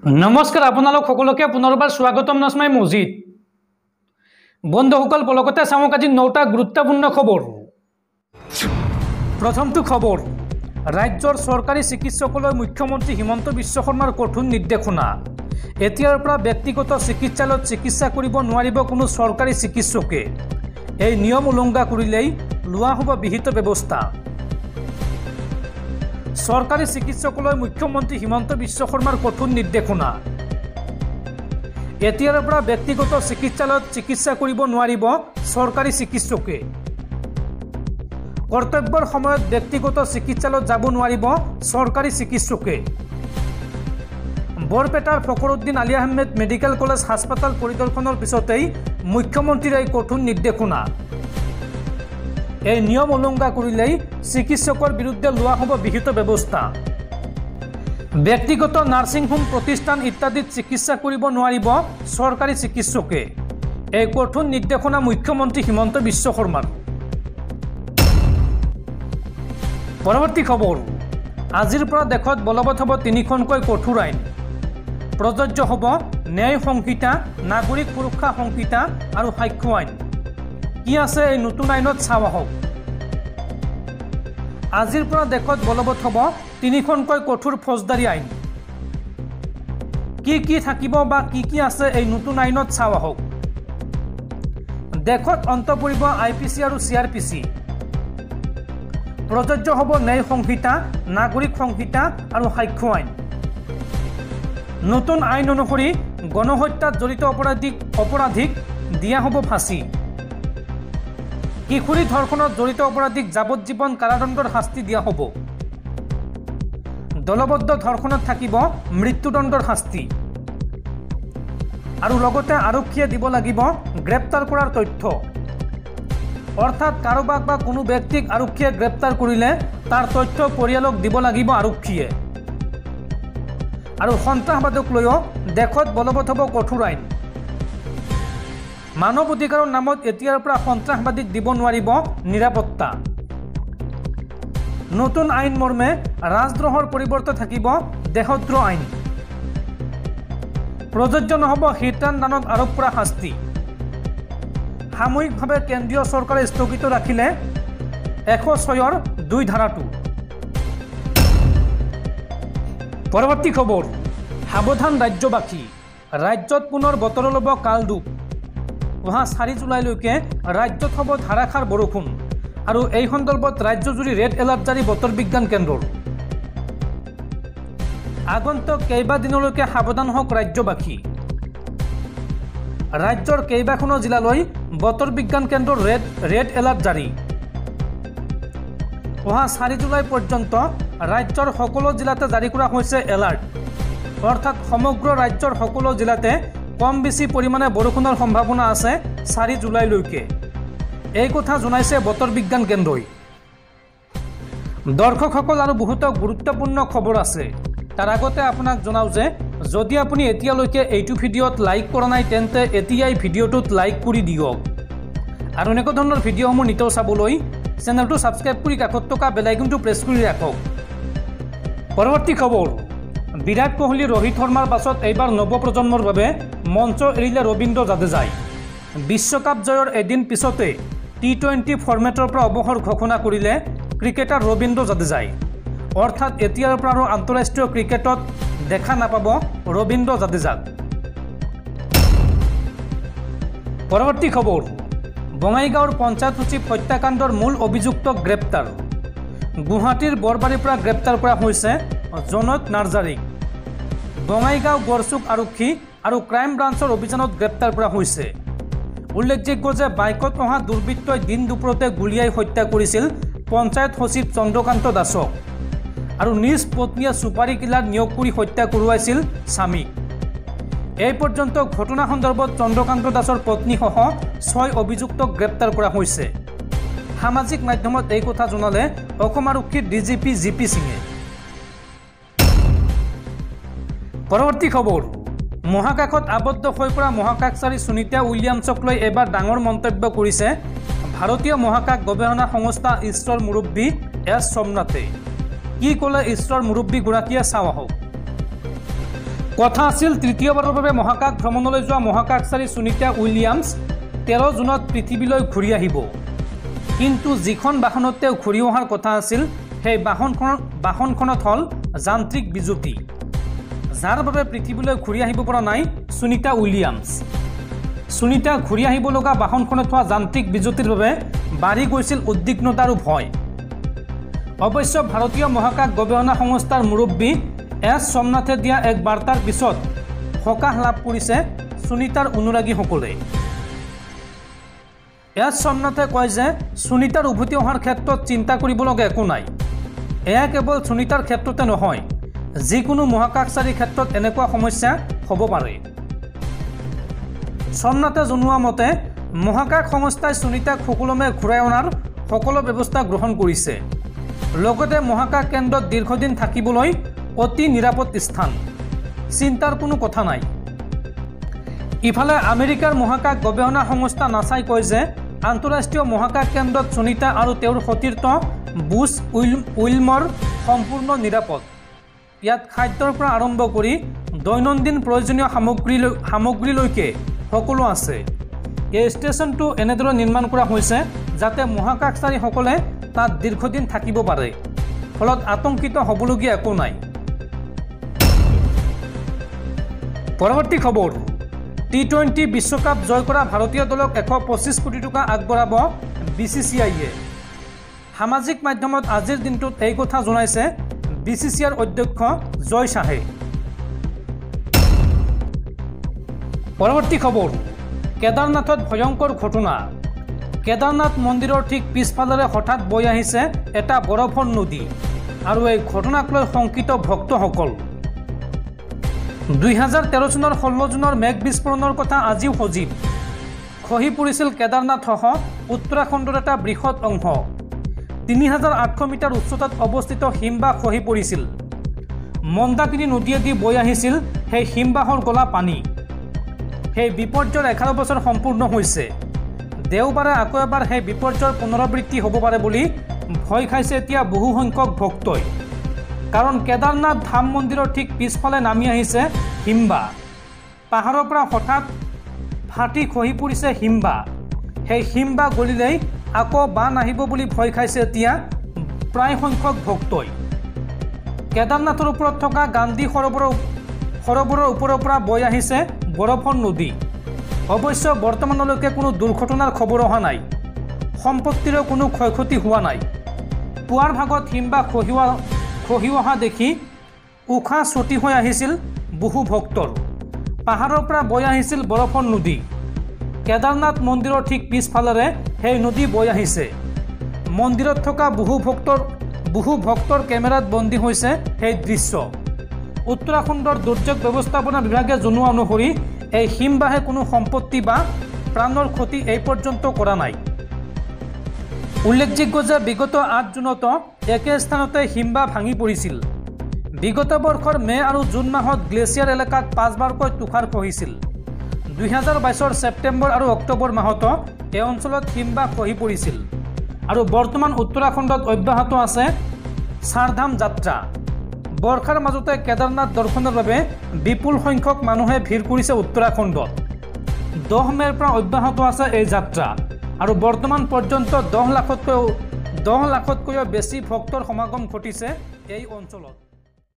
नमस्कार आपनालोक सकलोके पुनर्बार स्वागतम नसमाई मजिद बंधुসকল पलकते चाওক আজি 9টা गुरुत्वपूर्ण खबर। प्रथमটো खबर राज्यर सरकारी चिकित्सकলৈ मुख्यमंत्री हिमंत बिश्व शर्मार कठोर निर्देशना। एতিয়াर পৰা ব্যক্তিগত চিকিৎসালয়ত চিকিৎসা কৰিব নোৱাৰিব কোনো सरकारी চিকিৎসকে। এই নিয়ম উলংঘা কৰিলেই লোৱা হ'ব বিহিত ব্যৱস্থা। सरकारी चिकित्सकলৈ मुख्यमंत्री हिमंत बिश्व शर्मार कठोर निर्देशना। एতিয়াर পৰা ব্যক্তিগত চিকিৎসালয়ত চিকিৎসা কৰিব নোৱাৰিব सरकारी চিকিৎসকে। কৰ্তব্যৰ সময়ত ব্যক্তিগত চিকিৎসালয়ত যাব নোৱাৰিব सरकारी চিকিৎসকে। বৰপেটাৰ ফখৰুদ্দিন আলী আহমেদ মেডিকেল কলেজ হাসপাতাল পৰিদৰ্শনৰ পিছতেই মুখ্যমন্ত্ৰীৰ এই কঠোৰ নিৰ্দেশনা। এই নিয়ম উলংঘা কৰিলেই চিকিৎসকৰ বিৰুদ্ধে লোৱা হ'ব বিহিত ব্যৱস্থা। ব্যক্তিগত নাৰ্সিং হোম प्रतिष्ठान ইত্যাদিত চিকিৎসা কৰিব নোৱাৰিব सरकारी চিকিৎসকে। এই কঠোৰ নিৰ্দেশনা মুখ্যমন্ত্ৰী হিমন্ত বিশ্ব শৰ্মাৰ। পৰৱৰ্তী খবৰ আজিৰ পৰা দেশত বলবৎ হ'ব 3খনকৈ কঠোৰ আইন। প্ৰযোজ্য হ'ব ন্যায় সংহিতা, নাগৰিক সুৰক্ষা সংহিতা আৰু সাক্ষ্য আইন। কি আছে এই নতুন আইনত চাওয়া হোক। আজিৰ পৰা দেশত বলবৎ হ'ব 3খনকৈ কঠোৰ ফৌজদাৰী আইন। কি থাকিব বা কি আছে এই নতুন আইনত চাওয়া হোক। দেশত অন্ত পৰিব IPC আৰু CRPC। প্ৰযোজ্য হ'ব ন্যায় সংহিতা, নাগৰিক সংহিতা আৰু সাক্ষ্য আইন। নতুন আইন অনুসৰি গণহত্যাত জড়িত অপৰাধীক দিয়া হ'ব ফাঁচী। কিশোৰী ধৰ্ষণত জড়িত অপৰাধীক যাৱজ্জীৱন কাৰাদণ্ডৰ শাস্তি দিয়া হ'ব। দলবদ্ধ ধৰ্ষণত থাকিব মৃত্যুদণ্ডৰ শাস্তি। আৰু লগতে আৰক্ষীয়ে দিব লাগিব গ্ৰেপ্তাৰ কৰাৰ তথ্য। অৰ্থাৎ কাৰোবাক বা কোনো ব্যক্তিক আৰক্ষীয়ে গ্ৰেপ্তাৰ কৰিলে তাৰ তথ্য পৰিয়ালক দিব লাগিব আৰক্ষীয়ে। আৰু সন্ত্ৰাসবাদক লৈও দেশত বলবৎ হ'ব কঠোৰ আইন। মানৱ অধিকাৰৰ নামত এতিয়াৰ পৰা সন্ত্ৰাসবাদীক দিব নোৱাৰিব নিৰাপত্তা। নতুন আইন মৰ্মে ৰাজদ্ৰোহৰ পৰিৱৰ্তে থাকিব দেশদ্ৰোহ আইন। প্ৰযোজ্য নহ'ব হিতান দানত আৰোপ কৰা শাস্তি। সাময়িকভাৱে কেন্দ্ৰীয় চৰকাৰে স্থগিত ৰাখিলে 106ৰ 2 ধাৰাটো। পৰৱৰ্তী খবৰ সাৱধান ৰাজ্যবাসী। ৰাজ্যত পুনৰ বতৰ ল'ব কালডুব। অহা 4 জুলাইলৈকে ৰাজ্যত হ'ব ধাৰাসাৰ বৰষুণ আৰু এই সন্দৰ্ভত ৰাজ্যজুৰি ৰেড এলাৰ্ট জাৰি বতৰ বিজ্ঞান কেন্দ্ৰৰ। আগন্তুক কেইবাদিনলৈকে সাৱধান হওক ৰাজ্যবাসী। ৰাজ্যৰ কেইবাখনো জিলালৈ বতৰ বিজ্ঞান কেন্দ্ৰৰ ৰেড এলাৰ্ট জাৰি। অহা 4 জুলাই পৰ্যন্ত ৰাজ্যৰ সকলো জিলাতে জাৰি কৰা হৈছে এলাৰ্ট। অৰ্থাৎ সমগ্ৰ ৰাজ্যৰ সকলো জিলাতে কম বেছি পৰিমাণে বৰষুণৰ সম্ভাৱনা আছে 4 জুলাইলৈকে। এই কথা জনাইছে বতৰ বিজ্ঞান কেন্দ্ৰই। দৰ্শকসকল আৰু বহুত গুৰুত্বপূৰ্ণ খবৰ আছে। তাৰ আগতে আপোনাক জনাও যে যদি আপুনি এতিয়ালৈকে এইটো ভিডিঅ'ত লাইক কৰা নাই তেন্তে এতিয়াই ভিডিঅ'টোত লাইক কৰি দিয়ক। আৰু এনেকুৱা ধৰণৰ ভিডিঅ'সমূহ নিতৌ চাবলৈ চেনেলটো ছাবস্ক্ৰাইব কৰি কাষত থকা বেল আইকনটো প্ৰেছ কৰি ৰাখক। পৰৱৰ্তী খবৰ বিৰাট কোহলি, ৰোহিত শৰ্মাৰ পাছত এইবাৰ নৱপ্ৰজন্মৰ বাবে মঞ্চ এৰিলে ৰবীন্দ্ৰ জাদেজাই। বিশ্বকাপ জয়ৰ এদিন পিছতে T20 ফৰ্মেটৰ পৰা অৱসৰ ঘোষণা কৰিলে ক্ৰিকেটাৰ ৰবীন্দ্ৰ জাদেজাই। অৰ্থাৎ এতিয়াৰ পৰা আৰু আন্তঃৰাষ্ট্ৰীয় ক্ৰিকেটত দেখা নাপাব ৰবীন্দ্ৰ জাদেজাক। পৰৱৰ্তী খবৰ বঙাইগাঁৱৰ পঞ্চায়ত সচিব হত্যাকাণ্ডৰ মূল অভিযুক্তক গ্ৰেপ্তাৰ। গুৱাহাটীৰ বৰবাৰীৰ পৰা গ্ৰেপ্তাৰ কৰা হৈছে জনক নাৰ্জাৰীক। বঙাইগাঁও গড়চুক আৰক্ষী আৰু ক্ৰাইম ব্ৰাঞ্চৰ অভিযানত গ্ৰেপ্তাৰ কৰা হৈছে। উল্লেখযোগ্য যে বাইকত অহা দুৰ্বৃত্তই দিন দুপৰতে গুলীয়াই হত্যা কৰিছিল পঞ্চায়ত সচিব চন্দ্ৰকান্ত দাসক আৰু নিজ পত্নীয়ে চুপাৰী কিলাৰ নিয়োগ কৰি হত্যা কৰোৱাইছিল স্বামীক। এই পৰ্যন্ত ঘটনা সন্দৰ্ভত চন্দ্ৰকান্ত দাসৰ পত্নীসহ 6 অভিযুক্তক গ্ৰেপ্তাৰ কৰা হৈছে। সামাজিক মাধ্যমত এই কথা জনালে অসম আৰক্ষীৰ DGP GP সিঙে। পৰৱৰ্তী খবৰ মহাকাশত আবদ্ধ হৈ পৰা মহাকাশচাৰী সুনীতা উইলিয়ামছক লৈ এবাৰ ডাঙৰ মন্তব্য কৰিছে ভাৰতীয় মহাকাশ গৱেষণা সংস্থা ইছৰোৰ মুৰব্বী S সোমনাথে। কি ক'লে ইছৰোৰ মুৰব্বীগৰাকীয়ে চাওঁ আহক। কথা আছিল তৃতীয়বাৰৰ বাবে মহাকাশ ভ্ৰমণলৈ যোৱা মহাকাশচাৰী সুনিতা উইলিয়ামছ 13 জুনত পৃথিৱীলৈ ঘূৰি আহিব। কিন্তু যিখন বাহনত তেওঁ ঘূৰি অহাৰ কথা আছিল সেই বাহনখনত হ'ল যান্ত্ৰিক বিজুতি, যাৰ বাবে পৃথিৱীলৈ ঘূৰি আহিব পৰা নাই সুনিতা উইলিয়ামছ। সুনিতা ঘূৰি আহিব লগা বাহনখনত হোৱা যান্ত্ৰিক বিজুতিৰ বাবে বাঢ়ি গৈছিল উদ্বিগ্নতা আৰু ভয়। অৱশ্যে ভাৰতীয় মহাকাশ গৱেষণা সংস্থাৰ মুৰব্বী এছ সোমনাথে দিয়া এক বাৰ্তাৰ পিছত সকাহ লাভ কৰিছে সুনিতাৰ অনুৰাগীসকলে। এছ সোমনাথে কয় যে সুনিতাৰ উভতি অহাৰ ক্ষেত্ৰত চিন্তা কৰিবলগীয়া একো নাই। এয়া কেৱল সুনিতাৰ ক্ষেত্ৰতে নহয়, যিকোনো মহাকাশচাৰীৰ ক্ষেত্ৰত এনেকুৱা সমস্যা হ'ব পাৰে। সোমনাথে জনোৱা মতে মহাকাশ সংস্থাই সুনিতাক সুকলমে ঘূৰাই অনাৰ সকলো ব্যৱস্থা গ্ৰহণ কৰিছে। লগতে মহাকাশ কেন্দ্ৰত দীৰ্ঘদিন থাকিবলৈ অতি নিৰাপদ স্থান, চিন্তাৰ কোনো কথা নাই। ইফালে আমেৰিকাৰ মহাকাশ গৱেষণা সংস্থা নাছাই কয় যে আন্তঃৰাষ্ট্ৰীয় মহাকাশ কেন্দ্ৰত সুনিতা আৰু তেওঁৰ সতীৰ্থ বুছ উইলমৰ সম্পূৰ্ণ নিৰাপদ। ইয়াত খাদ্যৰ পৰা আৰম্ভ কৰি দৈনন্দিন প্ৰয়োজনীয় সামগ্ৰীলৈকে সকলো আছে। এই ষ্টেচনটো এনেদৰে নিৰ্মাণ কৰা হৈছে যাতে মহাকাশচাৰীসকলে তাত দীৰ্ঘদিন থাকিব পাৰে, ফলত আতংকিত হ'বলগীয়া একো নাই। পৰৱৰ্তী খবৰ, টি20 বিশ্বকাপ জয় কৰা ভাৰতীয় দলক 125 কোটি টকা আগবঢ়াব BCCIয়ে। সামাজিক মাধ্যমত আজিৰ দিনটোত এই কথা জনাইছে BCCIৰ অধ্যক্ষ জয় শ্বাহে। পৰৱৰ্তী খবৰ, কেদাৰনাথত ভয়ংকৰ ঘটনা। কেদাৰনাথ মন্দিৰৰ ঠিক পিছফালেৰে হঠাৎ বৈ আহিছে এটা বৰফৰ নদী, আৰু এই ঘটনাক লৈ শংকিত ভক্তসকল। 2013 চনৰ 16 জুনৰ মেঘ বিস্ফোৰণৰ কথা আজিও সজীৱ। খহি পৰিছিল কেদাৰনাথসহ উত্তৰাখণ্ডৰ এটা বৃহৎ অংশ। 3800 মিটাৰ উচ্চতাত অৱস্থিত হিমবাহ খহি পৰিছিল। মন্দাকিনী নদীয়েদি বৈ আহিছিল সেই হিমবাহৰ গলা পানী। সেই বিপৰ্যয়ৰ 11 বছৰ সম্পূৰ্ণ হৈছে। দেওবাৰে আকৌ এবাৰ সেই বিপৰ্যয়ৰ পুনৰাবৃত্তি হ'ব পাৰে বুলি ভয় খাইছে এতিয়া বহু সংখ্যক ভক্তই। কাৰণ কেদাৰনাথ ধাম মন্দিৰৰ ঠিক পিছফালে নামি আহিছে হিমবাহ। পাহাৰৰ পৰা হঠাৎ ফাটি খহি পৰিছে হিমবাহ। সেই হিমবাহ গলিলেই আকৌ বান আহিব বুলি ভয় খাইছে এতিয়া প্ৰায় সংখ্যক ভক্তই। কেদাৰনাথৰ ওপৰত থকা গান্ধী সৰোবৰৰ ওপৰৰ পৰা বৈ আহিছে বৰফৰ নদী। অৱশ্যে বৰ্তমানলৈকে কোনো দুৰ্ঘটনাৰ খবৰ অহা নাই। সম্পত্তিৰো কোনো ক্ষয়ক্ষতি হোৱা নাই। পুৱাৰ ভাগত হিমবাহ খহি অহা দেখি উশাহ ছটি হৈ আহিছিল বহু ভক্তৰ। পাহাৰৰ পৰা বৈ আহিছিল বৰফৰ নদী। কেদাৰনাথ মন্দিৰৰ ঠিক পিছফালেৰে সেই নদী বৈ আহিছে। মন্দিৰত থকা বহু ভক্তৰ কেমেৰাত বন্দী হৈছে সেই দৃশ্য। উত্তৰাখণ্ডৰ দুৰ্যোগ ব্যৱস্থাপনা বিভাগে জনোৱা অনুসৰি এই হিমবাহে কোনো সম্পত্তি বা প্ৰাণৰ ক্ষতি এই পৰ্যন্ত কৰা নাই। উল্লেখযোগ্য যে বিগত 8 জুনত একে স্থানতে হিমবাহ ভাঙি পৰিছিল। বিগত বৰ্ষৰ মে' আৰু জুন মাহত গ্লেছিয়াৰ এলেকাত 5 বাৰকৈ তুষাৰ খহিছিল। 2022 ছেপ্টেম্বৰ আৰু অক্টোবৰ মাহতো এই অঞ্চলত হিমবাহ খহি পৰিছিল। আৰু বৰ্তমান উত্তৰাখণ্ডত অব্যাহত আছে চাৰধাম যাত্ৰা। বৰ্ষাৰ মাজতে কেদাৰনাথ দৰ্শনৰ বাবে বিপুল সংখ্যক মানুহে ভিৰ কৰিছে উত্তৰাখণ্ডত। 10 মে'ৰ পৰা অব্যাহত আছে এই যাত্ৰা, আৰু বৰ্তমান পৰ্যন্ত 10 লাখতকৈও বেছি ভক্তৰ সমাগম ঘটিছে এই অঞ্চলত।